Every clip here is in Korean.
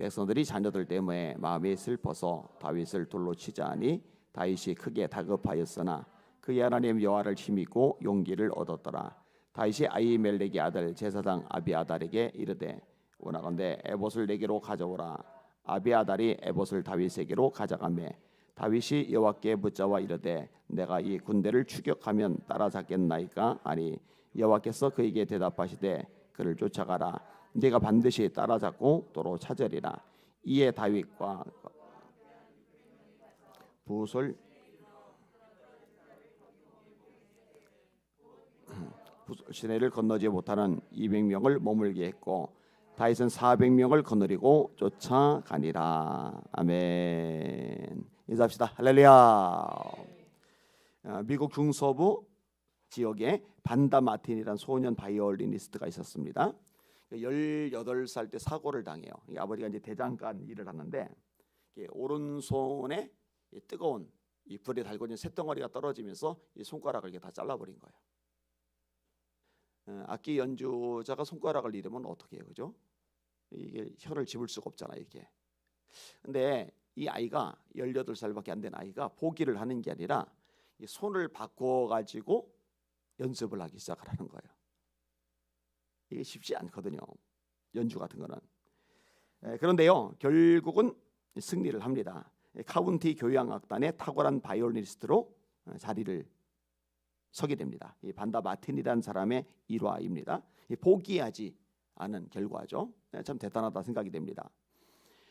백성들이 자녀들 때문에 마음이 슬퍼서 다윗을 돌로 치자 하니 다윗이 크게 다급하였으나 그의 하나님 여호와를 힘입고 용기를 얻었더라. 다윗이 아히멜렉의 아들 제사장 아비아달에게 이르되 원하건대 에봇을 내게로 가져오라. 아비아달이 에봇을 다윗에게로 가져가매 다윗이 여호와께 묻자와 이르되 내가 이 군대를 추격하면 따라잡겠나이까? 아니 여호와께서 그에게 대답하시되 그를 쫓아가라. 네가 반드시 따라잡고 도로 찾으리라. 이에 다윗과 부솔 시내를 건너지 못하는 200명을 머물게 했고 다윗은 400명을 거느리고 쫓아가니라. 아멘. 인사합시다. 할렐루야. 미국 중서부 지역에 반다 마틴이라는 소년 바이올리니스트가 있었습니다. 18살 때 사고를 당해요. 아버지가 이제 대장간 일을 하는데 오른손에 뜨거운 이 불에 달고 있는 쇳덩어리가 떨어지면서 이 손가락을 이렇게 다 잘라버린 거예요. 악기 연주자가 손가락을 잃으면 어떻게 해요, 그죠? 이게 혀를 집을 수가 없잖아요, 이게. 근데 이 아이가 18살밖에 안 된 아이가 포기를 하는 게 아니라 이 손을 바꿔 가지고 연습을 하기 시작을 하는 거예요. 이게 쉽지 않거든요, 연주 같은 거는. 그런데요, 결국은 승리를 합니다. 카운티 교향악단의 탁월한 바이올리니스트로 자리를 서게 됩니다. 이 반다 마틴이라는 사람의 일화입니다. 포기하지 않은 결과죠. 참 대단하다 생각이 됩니다.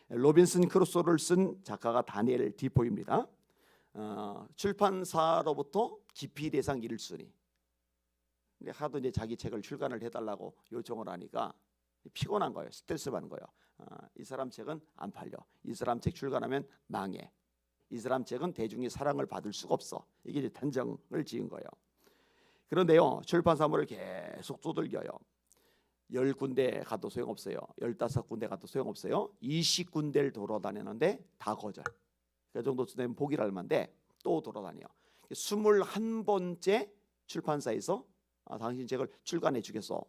로빈슨 크루소를 쓴 작가가 다니엘 디포입니다. 출판사로부터 기피 대상 1순위. 근데 하도 이제 자기 책을 출간을 해달라고 요청을 하니까 피곤한 거예요. 스트레스 받는 거예요. 이 사람 책은 안 팔려. 이 사람 책 출간하면 망해. 이 사람 책은 대중의 사랑을 받을 수가 없어. 이게 이제 단정을 지은 거예요. 그런데요, 출판사물을 계속 두들겨요. 10군데 가도 소용없어요. 15군데 가도 소용없어요. 20군데를 돌아다니는데 다 거절. 그 정도 되면 포기를 할 만한데 또 돌아다녀요. 21번째 출판사에서 당신 책을 출간해 주겠어.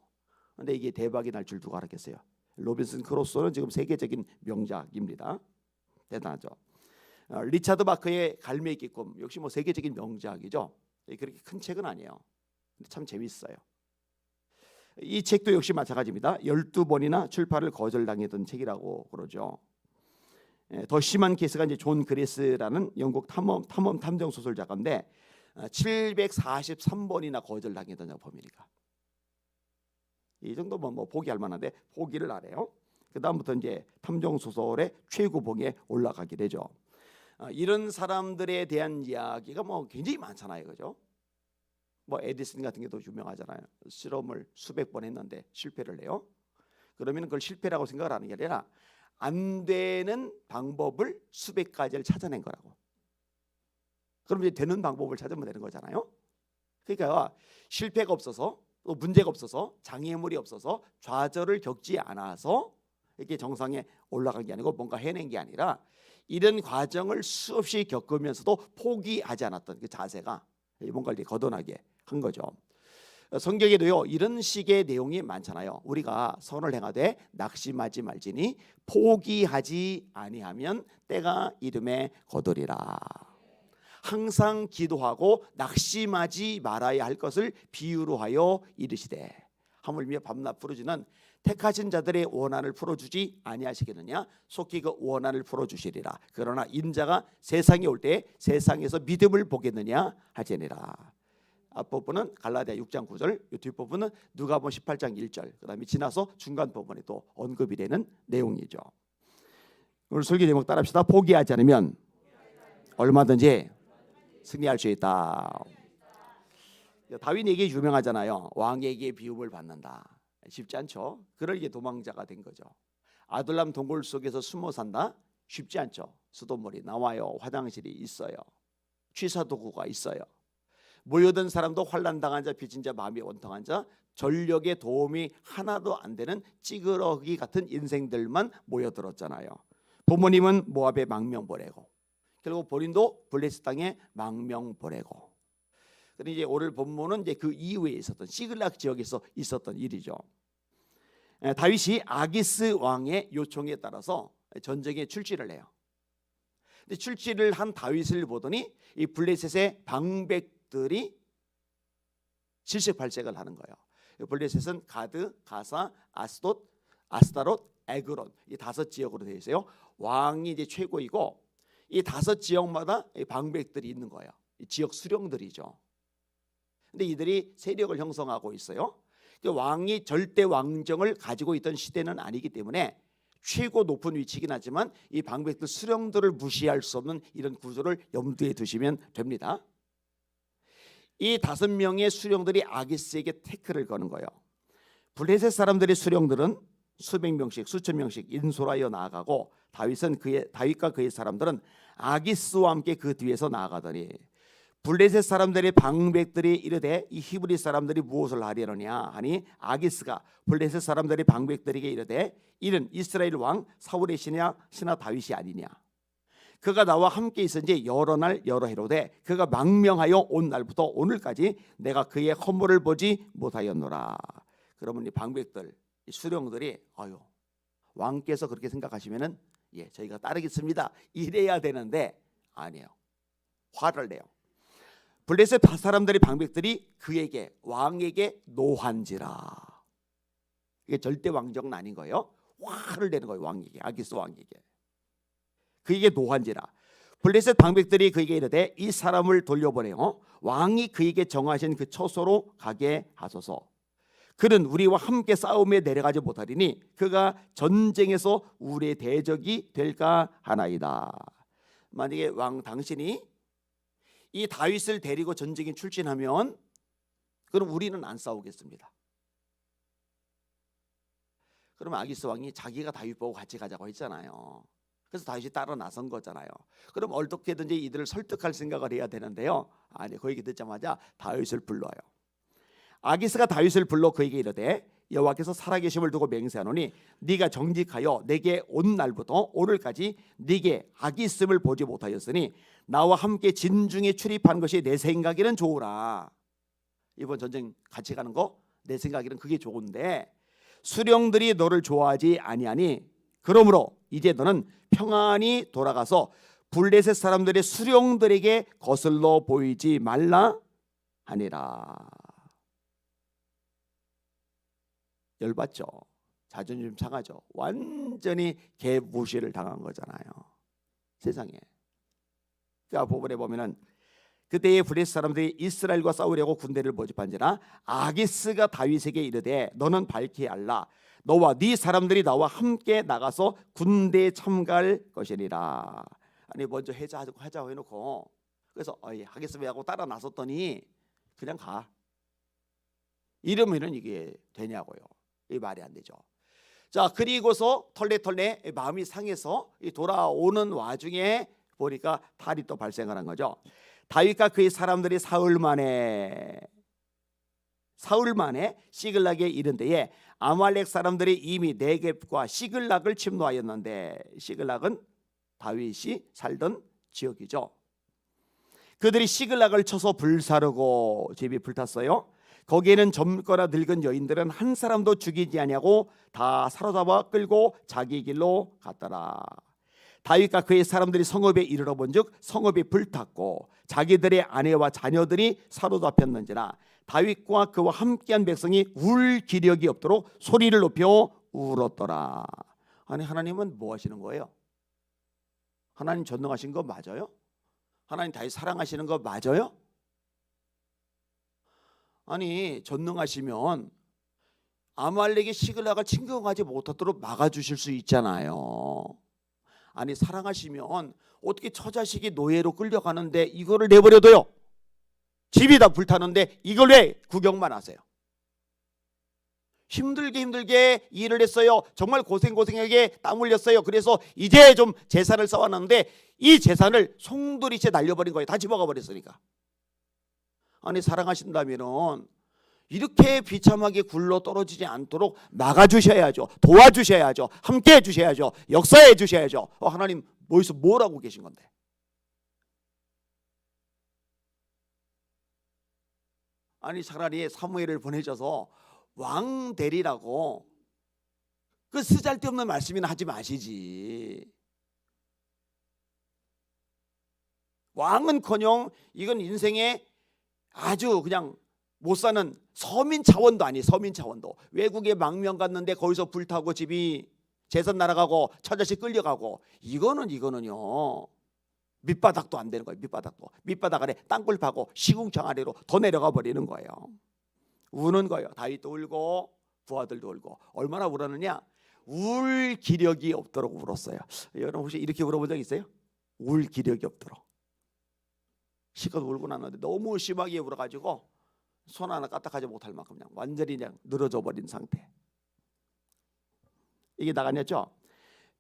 근데 이게 대박이 날 줄 누가 알았겠어요. 로빈슨 크루소는 지금 세계적인 명작입니다. 대단하죠. 리차드 마크의 갈매기 꿈 역시 뭐 세계적인 명작이죠. 그렇게 큰 책은 아니에요. 근데 참 재밌어요. 이 책도 역시 마찬가지입니다. 12번이나 출판을 거절당했던 책이라고 그러죠. 더 심한 케이스가 이제 존 그레스라는 영국 탐정 소설 작가인데 743번이나 거절당했던 작품이니까 이 정도면 뭐 포기할 만한데 포기를 안 해요. 그 다음부터 이제 탐정 소설의 최고봉에 올라가게 되죠. 이런 사람들에 대한 이야기가 뭐 굉장히 많잖아요, 그죠? 뭐 에디슨 같은 게 더 유명하잖아요. 실험을 수백 번 했는데 실패를 해요. 그러면 그걸 실패라고 생각을 하는 게 아니라 안 되는 방법을 수백 가지를 찾아낸 거라고. 그럼 이제 되는 방법을 찾으면 되는 거잖아요. 그러니까 실패가 없어서 또 문제가 없어서 장애물이 없어서 좌절을 겪지 않아서 이렇게 정상에 올라간 게 아니고 뭔가 해낸 게 아니라 이런 과정을 수없이 겪으면서도 포기하지 않았던 그 자세가 뭔가 이렇게 거듭나게 한 거죠. 성경에도요 이런 식의 내용이 많잖아요. 우리가 선을 행하되 낙심하지 말지니 포기하지 아니하면 때가 이름에 거두리라. 항상 기도하고 낙심하지 말아야 할 것을 비유로 하여 이르시되 하물며 밤낮 부르짖는 택하신 자들의 원한을 풀어주지 아니하시겠느냐. 속히 그 원한을 풀어주시리라. 그러나 인자가 세상에 올 때 세상에서 믿음을 보겠느냐 할지니라. 앞부분은 갈라디아 6장 9절, 뒷부분은 누가복음 18장 1절, 그 다음에 지나서 중간 부분에 또 언급이 되는 내용이죠. 오늘 설교 제목 따라합시다. 포기하지 않으면 얼마든지 승리할 수 있다. 다윗 얘기 유명하잖아요. 왕에게 비움을 받는다. 쉽지 않죠. 그러기에 도망자가 된 거죠. 아둘람 동굴 속에서 숨어 산다. 쉽지 않죠. 수돗물이 나와요. 화장실이 있어요. 취사도구가 있어요. 모여든 사람도 환난당한 자, 빚진 자, 마음이 원통한 자, 전력의 도움이 하나도 안 되는 찌그러기 같은 인생들만 모여들었잖아요. 부모님은 모압에 망명 보내고 결국 본인도 블레셋 땅에 망명 보내고. 그런데 이제 오늘 본문은 이제 그 이후에 있었던 시글락 지역에서 있었던 일이죠. 다윗이 아기스 왕의 요청에 따라서 전쟁에 출치를 해요. 근데 출치를 한 다윗을 보더니 이 블레셋의 방백들이 질색팔색을 하는 거예요. 블레셋은 가드, 가사, 아스돗, 아스타롯, 에그론 이 5지역으로 되어 있어요. 왕이 이제 최고이고 이 5지역마다 방백들이 있는 거예요. 이 지역 수령들이죠. 근데 이들이 세력을 형성하고 있어요. 왕이 절대 왕정을 가지고 있던 시대는 아니기 때문에 최고 높은 위치이긴 하지만 이 방백들 수령들을 무시할 수 없는 이런 구조를 염두에 두시면 됩니다. 이 5명의 수령들이 아기스에게 태클을 거는 거예요. 블레셋 사람들의 수령들은 수백 명씩 수천 명씩 인솔하여 나아가고 다윗과 그의 사람들은 아기스와 함께 그 뒤에서 나아가더니 블레셋 사람들의 방백들이 이르되 이 히브리 사람들이 무엇을 하려느냐 하니 아기스가 블레셋 사람들의 방백들에게 이르되 이는 이스라엘 왕 사울의 신하 다윗이 아니냐. 그가 나와 함께 있은 지 여러 날 여러 해로되 그가 망명하여 온 날부터 오늘까지 내가 그의 허물을 보지 못하였노라. 그러면 이 방백들 이 수령들이 왕께서 그렇게 생각하시면은 저희가 따르겠습니다 이래야 되는데 아니에요. 화를 내요. 블레셋 사람들의 방백들이 그에게 왕에게 노한지라. 이게 절대 왕정은 아닌 거예요. 화를 내는 거예요. 왕에게, 아기스 왕에게. 그에게 노한지라. 블레셋 방백들이 그에게 이르되 이 사람을 돌려보내어 왕이 그에게 정하신 그 처소로 가게 하소서. 그는 우리와 함께 싸움에 내려가지 못하리니 그가 전쟁에서 우리의 대적이 될까 하나이다. 만약에 왕 당신이 이 다윗을 데리고 전쟁에 출진하면 그럼 우리는 안 싸우겠습니다. 그러면 아기스 왕이 자기가 다윗 보고 같이 가자고 했잖아요. 그래서 다윗이 따라 나선 거잖아요. 그럼 어떻게든지 이들을 설득할 생각을 해야 되는데요. 아니, 그 얘기 듣자마자 다윗을 불러요. 아기스가 다윗을 불러 그에게 이르되 여호와께서 살아계심을 두고 맹세하노니 네가 정직하여 내게 온 날부터 오늘까지 네게 악이 있음을 보지 못하였으니 나와 함께 진중에 출입한 것이 내 생각에는 좋으라. 이번 전쟁 같이 가는 거 내 생각에는 그게 좋은데 수령들이 너를 좋아하지 아니하니 그러므로 이제 너는 평안히 돌아가서 블레셋 사람들의 수령들에게 거슬러 보이지 말라 하니라. 열받죠. 자존심 상하죠. 완전히 개무시를 당한 거잖아요. 세상에. 그 부분에 보면은 그때의 블레셋 사람들이 이스라엘과 싸우려고 군대를 모집한지라 아기스가 다윗에게 이르되 너는 밝히 알라. 너와 네 사람들이 나와 함께 나가서 군대에 참가할 것이니라. 아니 먼저 하자고 해놓고 그래서 하겠습니다 하고 따라 나섰더니 그냥 가. 이러면은 이게 되냐고요. 이 말이 안 되죠. 자, 그리고서 털레 마음이 상해서 돌아오는 와중에 보니까 탈이 또 발생을 한 거죠. 다윗과 그의 사람들이 사흘 만에 시글락에 이른 데에 아말렉 사람들이 이미 네겝과 시글락을 침노하였는데 시글락은 다윗이 살던 지역이죠. 그들이 시글락을 쳐서 불사르고 집이 불탔어요. 거기에는 젊거나 늙은 여인들은 한 사람도 죽이지 아니하고 다 사로잡아 끌고 자기 길로 갔더라. 다윗과 그의 사람들이 성읍에 이르러 본즉 성읍이 불탔고 자기들의 아내와 자녀들이 사로잡혔는지라 다윗과 그와 함께한 백성이 울 기력이 없도록 소리를 높여 울었더라. 아니, 하나님은 뭐 하시는 거예요? 하나님 전능하신 거 맞아요? 하나님 다윗 사랑하시는 거 맞아요? 아니, 전능하시면 아말렉의 시글락을 침공하지 못하도록 막아주실 수 있잖아요. 아니, 사랑하시면 어떻게 처자식이 노예로 끌려가는데 이거를 내버려둬요? 집이 다 불타는데 이걸 왜 구경만 하세요? 힘들게 일을 했어요. 정말 고생하게 땀 흘렸어요. 그래서 이제 좀 재산을 쌓아놨는데 이 재산을 송두리째 날려버린 거예요. 다 집어가 버렸으니까. 아니, 사랑하신다면은 이렇게 비참하게 굴러 떨어지지 않도록 막아주셔야죠. 도와주셔야죠. 함께 해주셔야죠. 역사해 주셔야죠. 하나님 뭐에서 뭘 하고 계신 건데? 아니, 차라리 사무엘을 보내줘서 왕 대리라고 그 쓰잘데없는 말씀이나 하지 마시지. 왕은커녕 이건 인생에 아주 그냥 못 사는 서민 차원도 아니, 서민 차원도. 외국에 망명 갔는데 거기서 불타고 집이 재산 날아가고 처자식 끌려가고, 이거는요 밑바닥도 안 되는 거예요. 밑바닥 아래 땅굴 파고 시궁창 아래로 더 내려가 버리는 거예요. 우는 거예요. 다윗도 울고 부하들도 울고. 얼마나 울었느냐? 울 기력이 없도록 울었어요. 여러분 혹시 이렇게 울어본 적 있어요? 울 기력이 없도록. 실컷 울고 났는데 너무 심하게 울어가지고 손 하나 까딱하지 못할 만큼 그냥 완전히 그냥 늘어져 버린 상태. 이게 나가냐죠?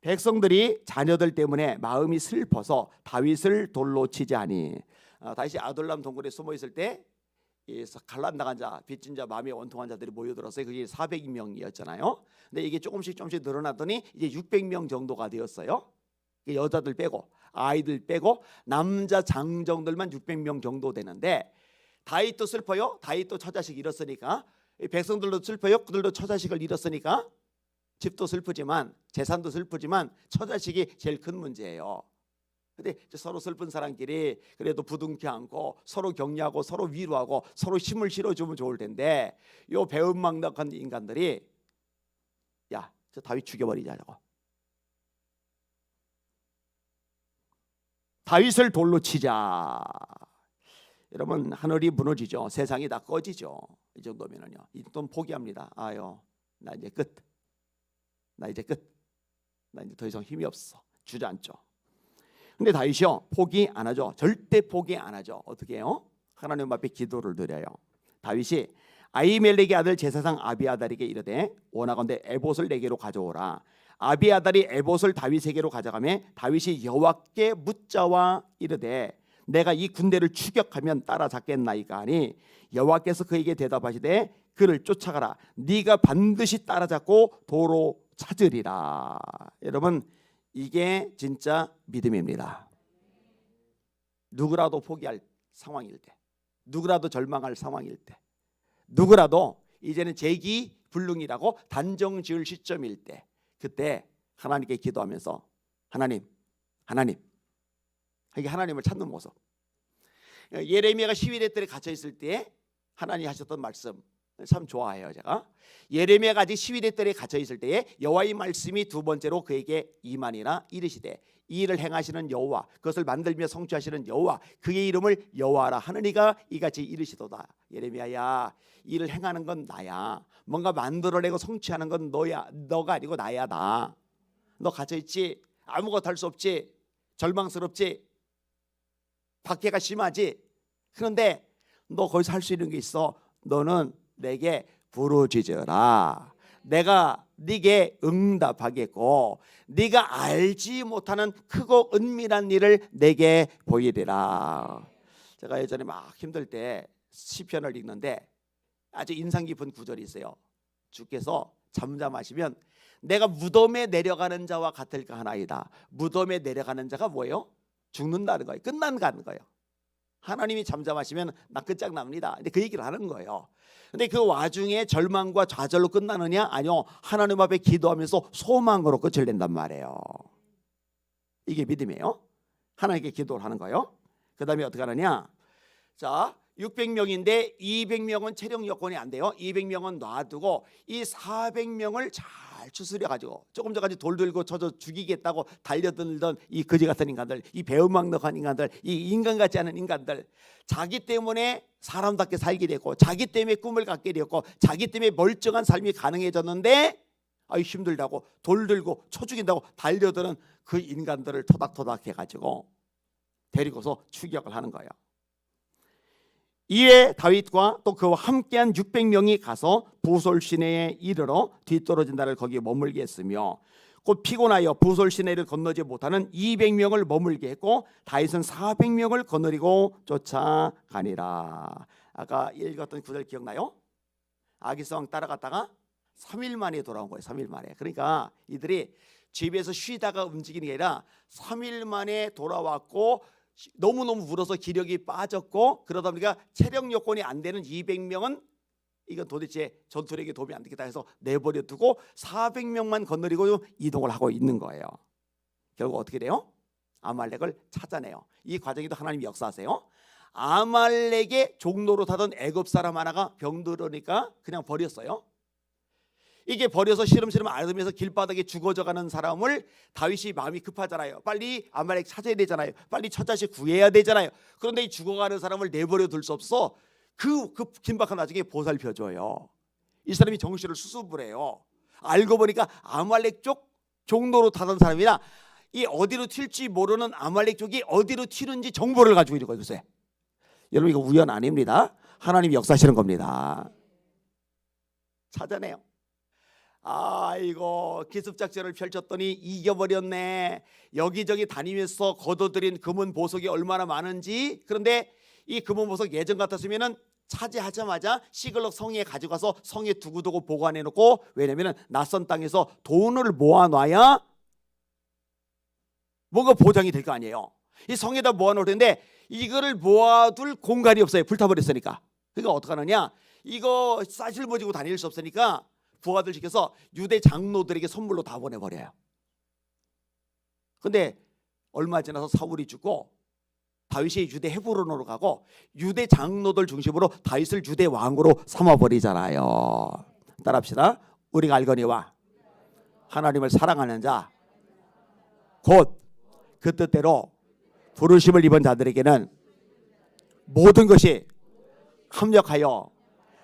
백성들이 자녀들 때문에 마음이 슬퍼서 다윗을 돌로 치지 아니. 다윗이 아둘람 동굴에 숨어 있을 때 갈란당한 자, 빚진 자, 마음이 원통한 자들이 모여들었어요. 그게 400명이었잖아요. 근데 이게 조금씩 늘어났더니 이제 600명 정도가 되었어요. 여자들 빼고 아이들 빼고 남자 장정들만 600명 정도 되는데, 다윗도 슬퍼요. 다윗도 처자식 잃었으니까. 백성들도 슬퍼요. 그들도 처자식을 잃었으니까. 집도 슬프지만 재산도 슬프지만 처자식이 제일 큰 문제예요. 근데 서로 슬픈 사람끼리 그래도 부둥켜 안고 서로 격려하고 서로 위로하고 서로 힘을 실어주면 좋을 텐데, 요 배은망덕한 인간들이 야, 저 다윗 죽여버리자 저거. 다윗을 돌로 치자. 여러분 하늘이 무너지죠. 세상이 다 꺼지죠. 이 정도면은요. 또 포기합니다. 아유, 나 이제 끝. 나 이제 더 이상 힘이 없어. 주저앉죠. 근데 다윗이요 포기 안 하죠. 절대 포기 안 하죠. 어떻게 해요? 하나님 앞에 기도를 드려요. 다윗이 아히멜렉의 아들 제사장 아비아달에게 이르되 원하건대 에봇을 내게로 가져오라. 아비아달이 에봇을 다윗에게로 가져가매 다윗이 여호와께 묻자와 이르되 내가 이 군대를 추격하면 따라잡겠나이까 하니 여호와께서 그에게 대답하시되 그를 쫓아가라. 네가 반드시 따라잡고 도로 찾으리라. 여러분 이게 진짜 믿음입니다. 누구라도 포기할 상황일 때, 누구라도 절망할 상황일 때, 누구라도 이제는 재기불능이라고 단정 지을 시점일 때, 그때 하나님께 기도하면서 하나님 이게 하나님을 찾는 모습. 예레미야가 시위대 뜰에 갇혀 있을 때 하나님이 하셨던 말씀 참 좋아해요. 제가 예레미야가 아직 시위대 뜰에 갇혀 있을 때에 여호와의 말씀이 두 번째로 그에게 임하니라. 이르시되 이 일을 행하시는 여호와, 그것을 만들며 성취하시는 여호와, 그의 이름을 여호와라 하느니가 이같이 이르시도다. 예레미야야, 이 일을 행하는 건 나야. 뭔가 만들어내고 성취하는 건 너야. 너가 아니고 나야. 너 갇혀 있지. 아무것도 할 수 없지. 절망스럽지. 박해가 심하지. 그런데 너 거기서 할 수 있는 게 있어. 너는 내게 부르짖어라. 내가 네게 응답하겠고 네가 알지 못하는 크고 은밀한 일을 내게 보이리라. 제가 예전에 막 힘들 때 시편을 읽는데 아주 인상 깊은 구절이 있어요. 주께서 잠잠하시면 내가 무덤에 내려가는 자와 같을까 하나이다. 무덤에 내려가는 자가 뭐예요? 죽는다는 거예요. 끝난다는 거예요. 하나님이 잠잠하시면 나 끝장납니다. 근데 그 얘기를 하는 거예요. 근데 그 와중에 절망과 좌절로 끝나느냐? 아니요, 하나님 앞에 기도하면서 소망으로 끝을 낸단 말이에요. 이게 믿음이에요. 하나님께 기도를 하는 거예요. 그 다음에 어떻게 하느냐? 자, 600명인데 200명은 체력 여건이 안 돼요. 200명은 놔두고 이 400명을 잘 추스려 가지고 조금 전까지 돌 들고 쳐서 죽이겠다고 달려들던 이 거지 같은 인간들, 이 배은망덕한 인간들, 이 인간 같지 않은 인간들, 자기 때문에 사람답게 살게 됐고 자기 때문에 꿈을 갖게 되었고 자기 때문에 멀쩡한 삶이 가능해졌는데 아유 힘들다고 돌 들고 쳐 죽인다고 달려드는 그 인간들을 토닥토닥 해가지고 데리고서 추격을 하는 거예요. 이에 다윗과 또 그와 함께한 600명이 가서 부솔 시내에 이르러 뒤떨어진 나를 거기에 머물게 했으며 곧 피곤하여 부솔 시내를 건너지 못하는 200명을 머물게 했고 다윗은 400명을 거느리고 쫓아가니라. 아까 읽었던 구절 기억나요? 아기스왕 따라갔다가 3일 만에 돌아온 거예요. 3일 만에. 그러니까 이들이 집에서 쉬다가 움직이는 게 아니라 3일 만에 돌아왔고 너무너무 울어서 기력이 빠졌고 그러다 보니까 체력 여건이 안 되는 200명은 이건 도대체 전투력에 도움이 안 되겠다 해서 내버려 두고 400명만 건너리고 이동을 하고 있는 거예요. 결국 어떻게 돼요? 아말렉을 찾아내요. 이 과정에도 하나님이 역사하세요. 아말렉의 종로로 타던 애굽 사람 하나가 병들으니까 그냥 버렸어요. 이게 버려서 시름시름 앓으면서 길바닥에 죽어져가는 사람을 다윗이 마음이 급하잖아요. 빨리 아말렉 찾아야 되잖아요. 빨리 처자식 구해야 되잖아요. 그런데 이 죽어가는 사람을 내버려 둘 수 없어. 그 긴박한 와중에 보살펴줘요. 이 사람이 정신을 수습을 해요. 알고 보니까 아말렉 쪽 종로로 타던 사람이라 이 어디로 튈지 모르는 아말렉 쪽이 어디로 튀는지 정보를 가지고 있는 거예요. 글쎄. 여러분 이거 우연 아닙니다. 하나님이 역사하시는 겁니다. 찾아내요. 아이고 기습작전을 펼쳤더니 이겨버렸네. 여기저기 다니면서 거둬들인 금은 보석이 얼마나 많은지. 그런데 이 금은 보석 예전 같았으면은 차지하자마자 시글럭 성에 가져가서 성에 두고두고 보관해놓고, 왜냐면은 낯선 땅에서 돈을 모아놔야 뭔가 보장이 될 거 아니에요. 이 성에다 모아놓을 텐데 이거를 모아둘 공간이 없어요. 불타버렸으니까. 그러니까 어떡하느냐, 이거 싸질머지고 다닐 수 없으니까 부하들 시켜서 유대 장로들에게 선물로 다 보내버려요. 근데 얼마 지나서 사울이 죽고 다윗이 유대 헤브론으로 가고 유대 장로들 중심으로 다윗을 유대 왕으로 삼아버리잖아요. 따라합시다. 우리가 알거니와 하나님을 사랑하는 자 곧 그 뜻대로 부르심을 입은 자들에게는 모든 것이 합력하여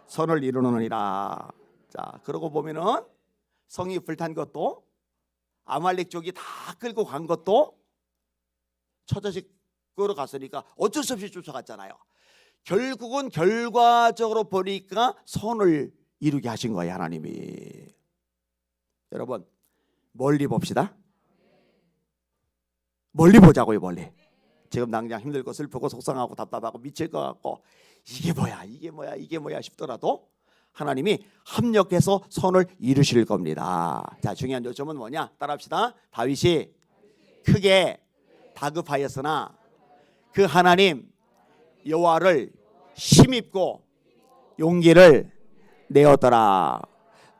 선을 이루느니라. 자, 그러고 보면은 성이 불탄 것도 아말렉 쪽이 다 끌고 간 것도 처자식 끌어갔으니까 어쩔 수 없이 쫓아갔잖아요. 결국은 결과적으로 보니까 선을 이루게 하신 거예요, 하나님이. 여러분 멀리 봅시다. 멀리 보자고요. 멀리. 지금 당장 힘들고 슬프고 속상하고 답답하고 미칠 것 같고 이게 뭐야 싶더라도 하나님이 합력해서 선을 이루실 겁니다. 자, 중요한 요점은 뭐냐? 따라합시다. 다윗이 크게 다급하였으나 그 하나님 여호와를 힘입고 용기를 내었더라.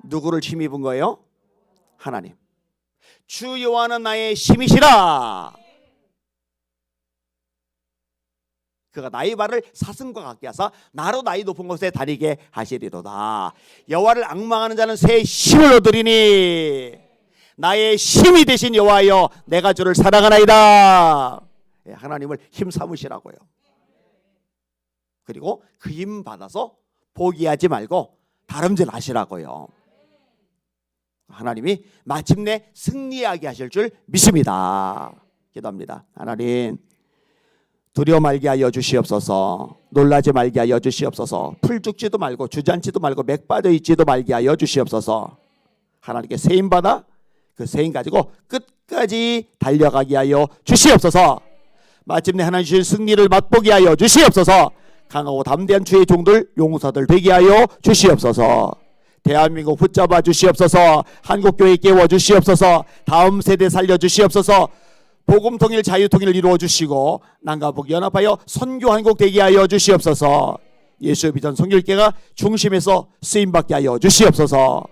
누구를 힘입은 거예요? 하나님. 주 여호와는 나의 힘이시라. 그가 나의 발을 사슴과 같게 하사 나로 나의 높은 곳에 다니게 하시리로다. 여호와를 앙망하는 자는 새 힘을 얻으리니 나의 힘이 되신 여호와여 내가 주를 사랑하나이다. 하나님을 힘 삼으시라고요. 그리고 그 힘 받아서 포기하지 말고 다름질 하시라고요. 하나님이 마침내 승리하게 하실 줄 믿습니다. 기도합니다. 하나님 두려워 말게 하여 주시옵소서. 놀라지 말게 하여 주시옵소서. 풀 죽지도 말고 주저앉지도 말고 맥 빠져 있지도 말게 하여 주시옵소서. 하나님께 세임 받아 그 세임 가지고 끝까지 달려가게 하여 주시옵소서. 마침내 하나님 주신 승리를 맛보게 하여 주시옵소서. 강하고 담대한 주의 종들 용사들 되게 하여 주시옵소서. 대한민국 붙잡아 주시옵소서. 한국교회 깨워 주시옵소서. 다음 세대 살려 주시옵소서. 복음통일 자유통일을 이루어 주시고 남과북 연합하여 선교 한국 되게 하여 주시옵소서. 예수의 비전 선교일계가 중심에서 쓰임받게 하여 주시옵소서.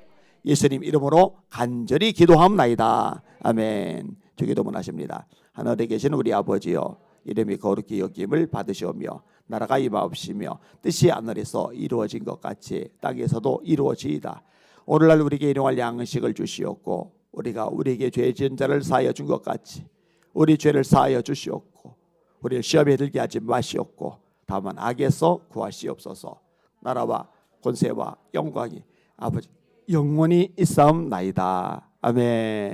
예수님 이름으로 간절히 기도함나이다. 아멘. 주기도문 하십니다. 하늘에 계신 우리 아버지여 이름이 거룩히 여김을 받으시오며 나라가 임하옵시며 뜻이 하늘에서 이루어진 것 같이 땅에서도 이루어지이다. 오늘날 우리에게 일용할 양식을 주시옵고 우리가 우리에게 죄 지은 자를 사하여 준 것 같이 우리 죄를 사하여 주시옵고 우리를 시험에 들게 하지 마시옵고 다만 악에서 구하시옵소서. 나라와 권세와 영광이 아버지 영원히 있사옵나이다. 아멘.